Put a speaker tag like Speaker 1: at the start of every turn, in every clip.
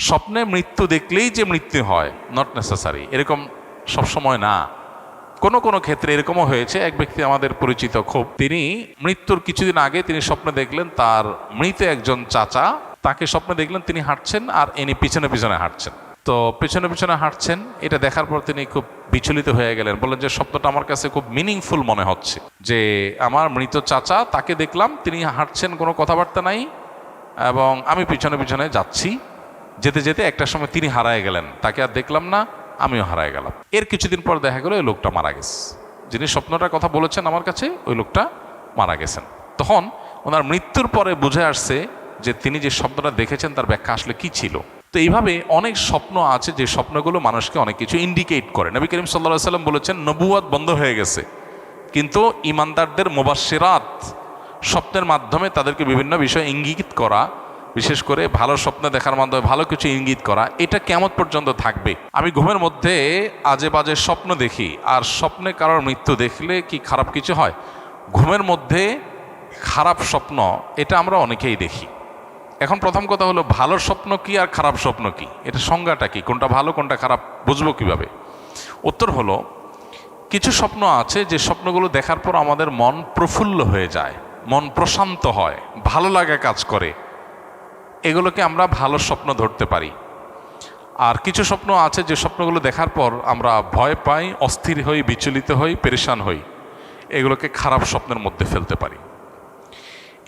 Speaker 1: স্বপ্নে মৃত্যু দেখলেই যে মৃত্যু হয় নট নেসেসারি, এরকম সবসময় না। কোনো কোনো ক্ষেত্রে এরকমও হয়েছে, এক ব্যক্তি আমাদের পরিচিত খুব, তিনি মৃত্যুর কিছুদিন আগে তিনি স্বপ্নে দেখলেন তার মৃত একজন চাচা, তাকে স্বপ্নে দেখলেন তিনি হাঁটছেন আর ইনি পিছনে পিছনে হাঁটছেন। তো পিছনে পিছনে হাঁটছেন, এটা দেখার পর তিনি খুব বিচলিত হয়ে গেলেন, বললেন যে স্বপ্নটা আমার কাছে খুব মিনিংফুল মনে হচ্ছে, যে আমার মৃত চাচা তাকে দেখলাম তিনি হাঁটছেন, কোনো কথাবার্তা নাই, এবং আমি পিছনে পিছনে যাচ্ছি, যেতে যেতে একটা সময় তিনি হারায় গেলেন, তাকে আর দেখলাম না, আমিও হারায় গেলাম। এর কিছুদিন পর দেখা গেল ওই লোকটা মারা গেছে, যিনি স্বপ্নটার কথা বলেছেন আমার কাছে, ওই লোকটা মারা গেছেন। তখন ওনার মৃত্যুর পরে বুঝে আসছে যে তিনি যে স্বপ্নটা দেখেছেন তার ব্যাখ্যা আসলে কি ছিল। তো এইভাবে অনেক স্বপ্ন আছে যে স্বপ্নগুলো মানুষকে অনেক কিছু ইন্ডিকেট করে। নবী করিম সাল্লাল্লাহু আলাইহি সাল্লাম বলেছেন নবুয়ত বন্ধ হয়ে গেছে, কিন্তু ইমানদারদের মুবাশশিরাত, স্বপ্নের মাধ্যমে তাদেরকে বিভিন্ন বিষয় ইঙ্গিত করা, বিশেষ করে ভালো স্বপ্ন দেখার মাধ্যমে ভালো কিছু ইঙ্গিত করা, এটা কেমন পর্যন্ত থাকবে। আমি ঘুমের মধ্যে আজে বাজে স্বপ্ন দেখি, আর স্বপ্নে কারোর মৃত্যু দেখলে কি খারাপ কিছু হয়? ঘুমের মধ্যে খারাপ স্বপ্ন এটা আমরা অনেকেই দেখি। এখন প্রথম কথা হলো, ভালো স্বপ্ন কি আর খারাপ স্বপ্ন কি, এটা সংজ্ঞাটা কি, কোনটা ভালো কোনটা খারাপ বুঝবো কিভাবে? উত্তর হলো, কিছু স্বপ্ন আছে যে স্বপ্নগুলো দেখার পর আমাদের মন প্রফুল্ল হয়ে যায়, মন প্রশান্ত হয়, ভালো লাগা কাজ করে, এগুলোকে আমরা ভালো স্বপ্ন ধরতে পারি। আর কিছু স্বপ্ন আছে যে স্বপ্নগুলো দেখার পর আমরা ভয় পাই, অস্থির হই, বিচলিত হই, পেরেশান হই, এগুলোকে খারাপ স্বপ্নের মধ্যে ফেলতে পারি।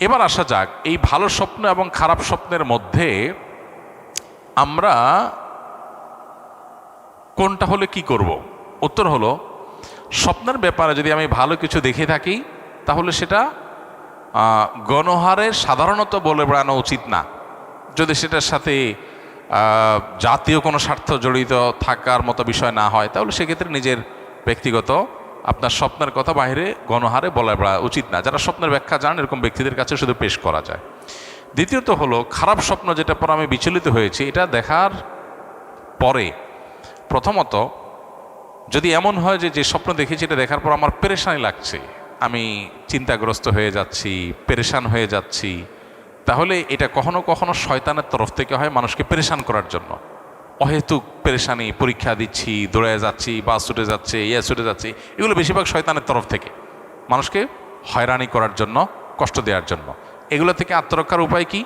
Speaker 1: এবার আসা যাক এই ভালো স্বপ্ন এবং খারাপ স্বপ্নের মধ্যে আমরা কোনটা হলে কি করব। উত্তর হলো, স্বপ্নের ব্যাপারে যদি আমি ভালো কিছু দেখে থাকি তাহলে সেটা গণহারে সাধারণত বলে বেড়ানো উচিত না। যদি সেটার সাথে জাতীয় কোনো স্বার্থ জড়িত থাকার মতো বিষয় না হয়, তাহলে সেক্ষেত্রে নিজের ব্যক্তিগত আপনার স্বপ্নের কথা বাইরে গণহারে বলা বেড়া উচিত না। যারা স্বপ্নের ব্যাখ্যা জানেন এরকম ব্যক্তিদের কাছে শুধু পেশ করা যায়। দ্বিতীয়ত হলো, খারাপ স্বপ্ন যেটা পর আমি বিচলিত হয়েছি, এটা দেখার পরে প্রথমত যদি এমন হয় যে যে স্বপ্ন দেখেছি এটা দেখার পর আমার পেরেশানি লাগছে, আমি চিন্তাগ্রস্ত হয়ে যাচ্ছি, পেরেশান হয়ে যাচ্ছি, তাহলে এটা কখনো কখনো শয়তানের তরফ থেকে হয় মানুষকে পেরেশান করার জন্য। অহেতুক পেরেশানি, পরীক্ষা দিচ্ছি, দৌড়ে যাচ্ছি, বাস ছুটে যাচ্ছে, ছুটে যাচ্ছে, এগুলো বেশিরভাগ শয়তানের তরফ থেকে মানুষকে হয়রানি করার জন্য, কষ্ট দেওয়ার জন্য। এগুলো থেকে আত্মরক্ষার উপায় কি?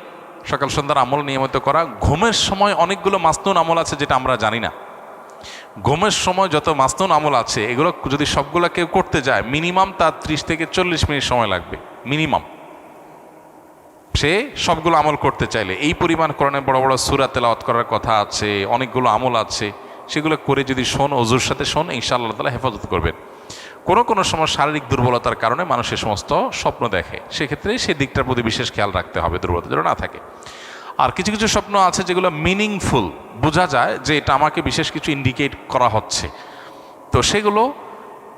Speaker 1: সকাল সন্ধ্যার আমল নিয়মিত করা। ঘুমের সময় অনেকগুলো মাসনুন আমল আছে যেটা আমরা জানি না। ঘুমের সময় যত মাসনুন আমল আছে এগুলো যদি সবগুলো কেউ করতে যায় মিনিমাম তার 30 থেকে 40 মিনিট সময় লাগবে মিনিমাম। সে সবগুলো আমল করতে চাইলে এই পরিমাণ কোরআনে বড় বড় সূরা তেলাওয়াত করার কথা আছে, অনেকগুলো আমল আছে, সেগুলো করে যদি শোন, ওযুর সাথে শোন, ইনশাআল্লাহ তাআলা হেফাজত করবেন। কোনো কোনো সময় শারীরিক দুর্বলতার কারণে মানুষ এ সমস্ত স্বপ্ন দেখে, সেক্ষেত্রে সেই দিকটার প্রতি বিশেষ খেয়াল রাখতে হবে, দুর্বলতা যেন না থাকে। আর কিছু কিছু স্বপ্ন আছে যেগুলো মিনিংফুল, বোঝা যায় যে এটা আমাকে বিশেষ কিছু ইন্ডিকেট করা হচ্ছে, তো সেগুলো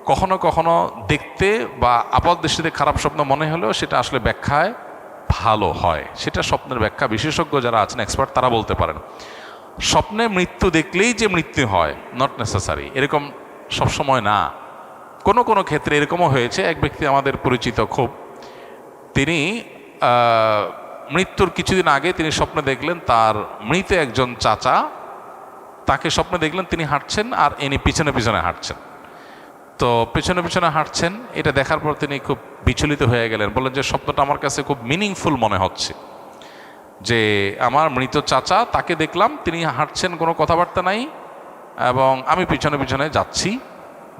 Speaker 1: কখনো কখনো দেখতে বা আপাত দৃষ্টিতে খারাপ স্বপ্ন মনে হলেও সেটা আসলে ব্যাখ্যায় ভালো হয়। সেটা স্বপ্নের ব্যাখ্যা বিশেষজ্ঞ যারা আছেন, এক্সপার্ট, তারা বলতে পারেন। স্বপ্নে মৃত্যু দেখলেই যে মৃত্যু হয় নট নেসেসারি, এরকম সবসময় না। কোনো কোনো ক্ষেত্রে এরকমও হয়েছে, এক ব্যক্তি আমাদের পরিচিত খুব, তিনি মৃত্যুর কিছুদিন আগে তিনি স্বপ্নে দেখলেন তার মৃত একজন চাচা, তাকে স্বপ্নে দেখলেন তিনি হাঁটছেন আর ইনি পিছনে পিছনে হাঁটছেন। তো পিছনে পিছনে হাঁটছেন, এটা দেখার পর তিনি খুব বিচলিত হয়ে গেলেন, বললেন যে স্বপ্নটা আমার কাছে খুব মিনিংফুল মনে হচ্ছে, যে আমার মৃত চাচা তাকে দেখলাম তিনি হাঁটছেন, কোনো কথাবার্তা নাই, এবং আমি পিছনে পিছনে যাচ্ছি,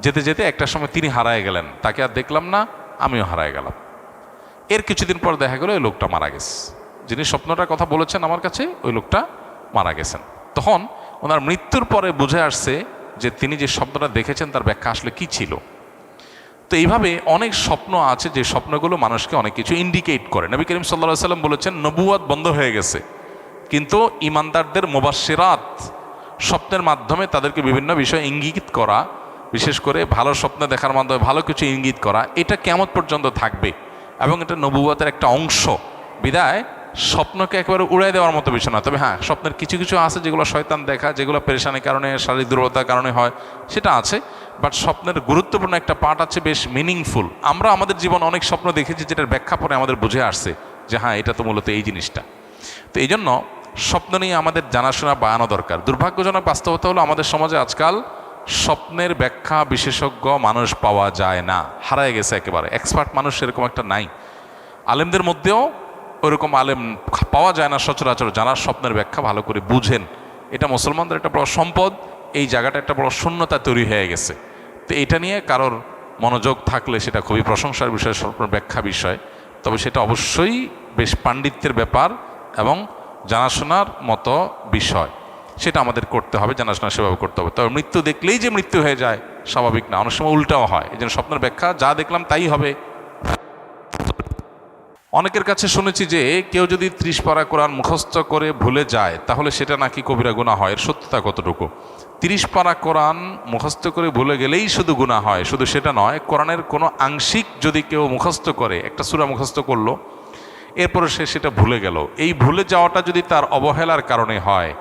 Speaker 1: যেতে যেতে একটা সময় তিনি হারায় গেলেন, তাকে আর দেখলাম না, আমিও হারায় গেলাম। এর কিছুদিন পর দেখা গেল ওই লোকটা মারা গেছে, যিনি স্বপ্নটার কথা বলেছেন আমার কাছে, ওই লোকটা মারা গেছেন। তখন ওনার মৃত্যুর পরে বুঝে আসছে যে তিনি যে স্বপ্নটা দেখেছেন তার ব্যাখ্যা আসলে কি ছিল। তো এইভাবে অনেক স্বপ্ন আছে যে স্বপ্নগুলো মানুষকে অনেক কিছু ইন্ডিকেট করে। নবী করিম সাল্লাল্লাহু আলাইহি সাল্লাম বলেছেন নবুয়ত বন্ধ হয়ে গেছে, কিন্তু ইমানদারদের মুবাশশিরাত, স্বপ্নের মাধ্যমে তাদেরকে বিভিন্ন বিষয় ইঙ্গিত করা, বিশেষ করে ভালো স্বপ্ন দেখার মাধ্যমে ভালো কিছু ইঙ্গিত করা, এটা কেমন পর্যন্ত থাকবে এবং এটা নবুয়তের একটা অংশ। বিদায় স্বপ্নকে একেবারে উড়াই দেওয়ার মতো বিষয় না। তবে হ্যাঁ, স্বপ্নের কিছু কিছু আছে যেগুলো শয়তান দেখা, যেগুলো পেরেশানির কারণে, শারীরিক দুর্বলতার কারণে হয়, সেটা আছে। বাট স্বপ্নের গুরুত্বপূর্ণ একটা পার্ট আছে, বেশ মিনিংফুল। আমরা আমাদের জীবনে অনেক স্বপ্ন দেখেছি যেটার ব্যাখ্যা পরে আমাদের বুঝে আসছে যে হ্যাঁ, এটা তো মূলত এই জিনিসটা। তো এই জন্য স্বপ্ন নিয়ে আমাদের জানাশোনা বাড়ানো দরকার। দুর্ভাগ্যজনক বাস্তবতা হলো আমাদের সমাজে আজকাল স্বপ্নের ব্যাখ্যা বিশেষজ্ঞ মানুষ পাওয়া যায় না, হারায় গেছে একেবারে। এক্সপার্ট মানুষ সেরকম একটা নাই। আলেমদের মধ্যেও ওইরকম আলেম পাওয়া যায় না সচরাচর যারা স্বপ্নের ব্যাখ্যা ভালো করে বুঝেন। এটা মুসলমানদের একটা বড় সম্পদ। এই জায়গাটা একটা বড় শূন্যতা তৈরি হয়ে গেছে। তো এটা নিয়ে কারোর মনোযোগ থাকলে সেটা খুবই প্রশংসার বিষয়, স্বপ্নের ব্যাখ্যা বিষয়। তবে সেটা অবশ্যই বেশ পাণ্ডিত্যের ব্যাপার এবং জানাশোনার মতো বিষয়, সেটা আমাদের করতে হবে, জানাশোনা সেভাবে করতে হবে। তবে মৃত্যু দেখলেই যে মৃত্যু হয়ে যায় স্বাভাবিক না, অনেক সময় উল্টাও হয়। এই জন্য স্বপ্নের ব্যাখ্যা যা দেখলাম তাই হবে। অনেকের কাছে শুনেছি যে কেউ যদি 30 পারা কোরআন মুখস্থ করে ভুলে যায় তাহলে সেটা নাকি কবিরা গুনাহ হয়। এর সত্যতা কতটুকু? 30 পারা কোরআন মুখস্থ করে ভুলে গেলেই শুধু গুনাহ হয়, শুধু সেটা নয়, কোরআনের কোনো আংশিক যদি কেউ মুখস্থ করে, একটা সূরা মুখস্থ করলো, এরপরে সে সেটা ভুলে গেল, এই ভুলে যাওয়াটা যদি তার অবহেলার কারণে হয়,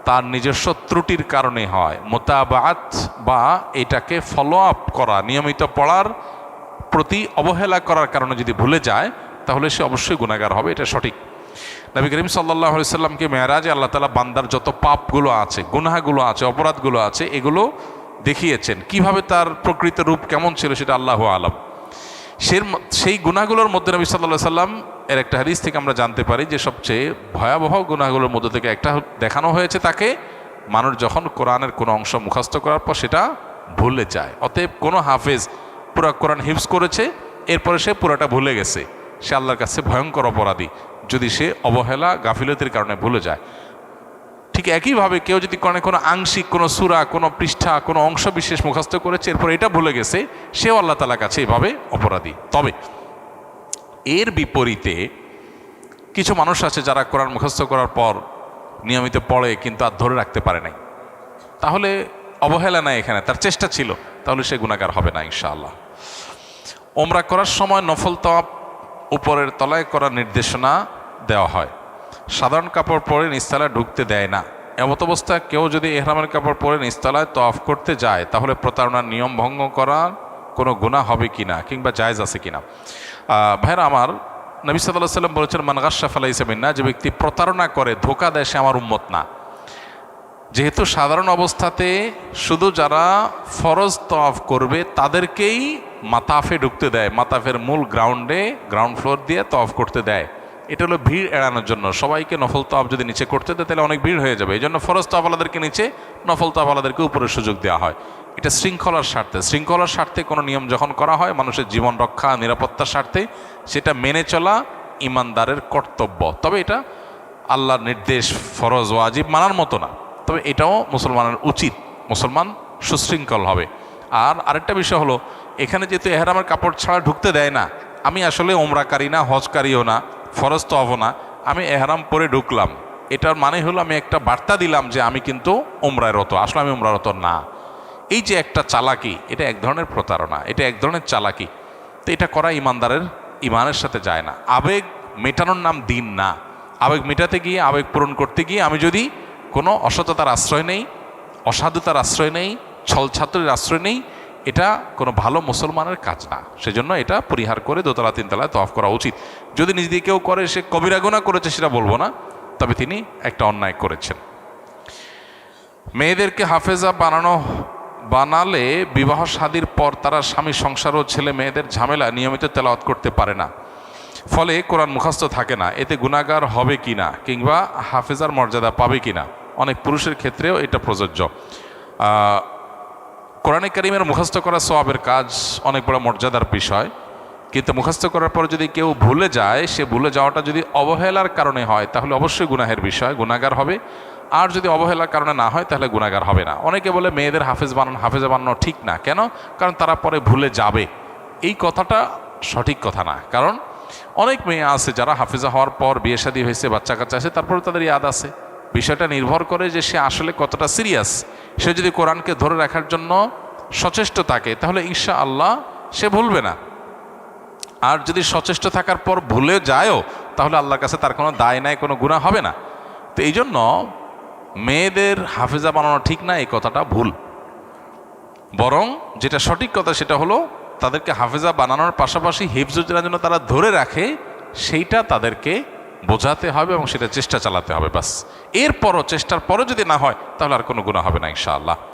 Speaker 1: তার নিজস্ব ত্রুটির কারণে হয়, মোতাবাত বা এটাকে ফলো আপ করা, নিয়মিত পড়ার প্রতি অবহেলা করার কারণে যদি ভুলে যায়, তাহলে সে অবশ্যই গুনাহগার হবে, এটা সঠিক। নবী করিম সাল্লাল্লাহু আলাইহি সাল্লামকে মেরাজে আল্লাহ তাআলা বান্দার যত পাপগুলো আছে, গুনাহগুলো আছে, অপরাধগুলো আছে, এগুলো দেখিয়েছেন। কিভাবে তার প্রকৃত রূপ কেমন ছিল সেটা আল্লাহু আলাম। সেই গুনাহগুলোর মধ্যে নবী সাল্লাল্লাহু আলাইহি সাল্লাম এর একটা হাদিস থেকে আমরা জানতে পারি যে সবচেয়ে ভয়াবহ গুনাহগুলোর মধ্যে থেকে একটা দেখানো হয়েছে তাকে, মানুষ যখন কোরআনের কোনো অংশ মুখস্থ করার পর সেটা ভুলে যায়। অতএব কোনো হাফেজ পুরা কোরআন হিফজ করেছে, এরপরে সে পুরাটা ভুলে গেছে, সে আল্লাহর কাছে ভয়ঙ্কর অপরাধী, যদি সে অবহেলা গাফিলতির কারণে ভুলে যায়। ঠিক একইভাবে কেউ যদি কোনো আংশিক কোনো সূরা, কোনো পৃষ্ঠা, কোনো অংশ বিশেষ মুখস্থ করেছে, এরপর এটা ভুলে গেছে, সেও আল্লাহ তাআলার কাছে এভাবে অপরাধী। তবে এর বিপরীতে কিছু মানুষ আছে যারা কোরআন মুখস্থ করার পর নিয়মিত পড়ে কিন্তু আর ধরে রাখতে পারে নাই, তাহলে অবহেলা নাই এখানে, তার চেষ্টা ছিল, তাহলে সে গুনাহগার হবে না ইনশাআল্লাহ। ওমরা করার সময় নফল তাওয়াফ উপরের তলায় করার নির্দেশনা দেওয়া হয়। সাধারণ কাপড় পরে নিচতলায় ঢুকতে দেয় না। এমত অবস্থায় কেউ যদি ইহরামের কাপড় পরে নিচতলায় তাওয়াফ করতে যায় তাহলে প্রতারণার নিয়ম ভঙ্গ করার কোনো গুনাহ হবে কিনা কিংবা জায়েজ আছে কিনা? ভাইরা আমার, নবী সাল্লাল্লাহু আলাইহি ওয়াসাল্লাম বলেছেন, মান গাশশা ফালাইসা মিন্না, যে ব্যক্তি প্রতারণা করে, ধোঁকা দেয়, সে আমার উম্মত না। যেহেতু সাধারণ অবস্থাতে শুধু যারা ফরজ তাওয়াফ করবে তাদেরকেই মাতাফে ঢুকতে দেয়, মাতাফের মূল গ্রাউন্ড ফ্লোর দিয়ে তাওয়াফ করতে দেয়। এটা হলো ভিড় এড়ানোর জন্য। সবাইকে নফল তাওয়াফ যদি নিচে করতে দেয় তাহলে অনেক ভিড় হয়ে যাবে, এই জন্য ফরজ তাওয়াফওয়ালাদেরকে নিচে, নফল তাওয়াফওয়ালাদেরকে উপরে সুযোগ দেওয়া হয়। এটা শৃঙ্খলার স্বার্থে কোনো নিয়ম যখন করা হয় মানুষের জীবন রক্ষা, নিরাপত্তার স্বার্থে, সেটা মেনে চলা ইমানদারের কর্তব্য। তবে এটা আল্লাহর নির্দেশ, ফরজ ওয়াজিব মানার মতো না, তবে এটাও মুসলমানের উচিত, মুসলমান সুশৃঙ্খল হবে। আর আরেকটা বিষয় হলো, এখানে যেহেতু এহরামের কাপড় ছাড়া ঢুকতে দেয় না, আমি আসলে ওমরাকারী না, হজকারীও না, ফরজ তাওয়াফও না, আমি এহরাম পরে ঢুকলাম, এটার মানে হলো আমি একটা বার্তা দিলাম যে আমি কিন্তু ওমরারত, আসলে আমি ওমরারত না। এই যে একটা চালাকি, এটা এক ধরনের প্রতারণা, এটা এক ধরনের চালাকি। তো এটা করা ইমানের সাথে যায় না। আবেগ মেটানোর নাম দিন না। আবেগ মেটাতে গিয়ে, আবেগ পূরণ করতে গিয়ে আমি যদি কোনো অসততার আশ্রয় নেই, অসাধুতার আশ্রয় নেই, ছলছাত্রের আশ্রয় নেই, এটা কোনো ভালো মুসলমানের কাজ না। সেজন্য এটা পরিহার করে দোতলা তিনতলায় তাওয়াফ করা উচিত। যদি নিজ দিয়ে কেউ করে সে কবিরা গুনাহ করেছে সেটা বলবো না, তবে তিনি একটা অন্যায় করেছেন। মেয়েদেরকে হাফেজা বানালে বিবাহ শাদীর পর তারা স্বামী সংসার ও ছেলে মেয়েদের ঝামেলা নিয়মিত তেলাওয়াত করতে পারে না, ফলে কোরআন মুখস্থ থাকে না। এতে গুনাহগার হবে কিনা কিংবা হাফেজার মর্যাদা পাবে কিনা? অনেক পুরুষের ক্ষেত্রেও এটা প্রযোজ্য। কোরআনে কারীমের মুখস্থ করা সওয়াবের কাজ, অনেক বড় মর্যাদার বিষয়, কিন্তু মুখস্থ করার পর যদি কেউ ভুলে যায়, সে ভুলে যাওয়াটা যদি অবহেলার কারণে হয় তাহলে অবশ্যই গুনাহের বিষয়, গুনাহগার হবে। আর যদি অবহেলার কারণে না হয় তাহলে গুনাহগার হবে না। অনেকে বলে মেয়েদের হাফেজা বানানো ঠিক না, কেন? কারণ তারা পরে ভুলে যাবে। এই কথাটা সঠিক কথা না। কারণ অনেক মেয়ে আছে যারা হাফেজা হওয়ার পর বিয়ে শাদী হয়েছে, বাচ্চা কাচ্চা আছে, তারপরে তাদের ইয়াদ আছে। বিষয়টা নির্ভর করে যে সে আসলে কতটা সিরিয়াস। সে যদি কোরআনকে ধরে রাখার জন্য সচেষ্ট থাকে তাহলে ইনশাআল্লাহ সে ভুলবে না। আর যদি সচেষ্ট থাকার পর ভুলে যায়ও তাহলে আল্লাহর কাছে তার কোনো দায় নাই, কোনো গুনাহ হবে না। তো এই জন্য মেয়েদের হাফেজা বানানো ঠিক না, এই কথাটা ভুল। বরং যেটা সঠিক কথা সেটা হলো তাদেরকে হাফেজা বানানোর পাশাপাশি হিফজুজের জন্য তারা ধরে রাখে, সেইটা তাদেরকে বোঝাতে হবে এবং সেটা চেষ্টা চালাতে হবে। বাস, এরপরও চেষ্টার পরও যদি না হয় তাহলে আর কোনো গুনাহ হবে না ইনশাআল্লাহ।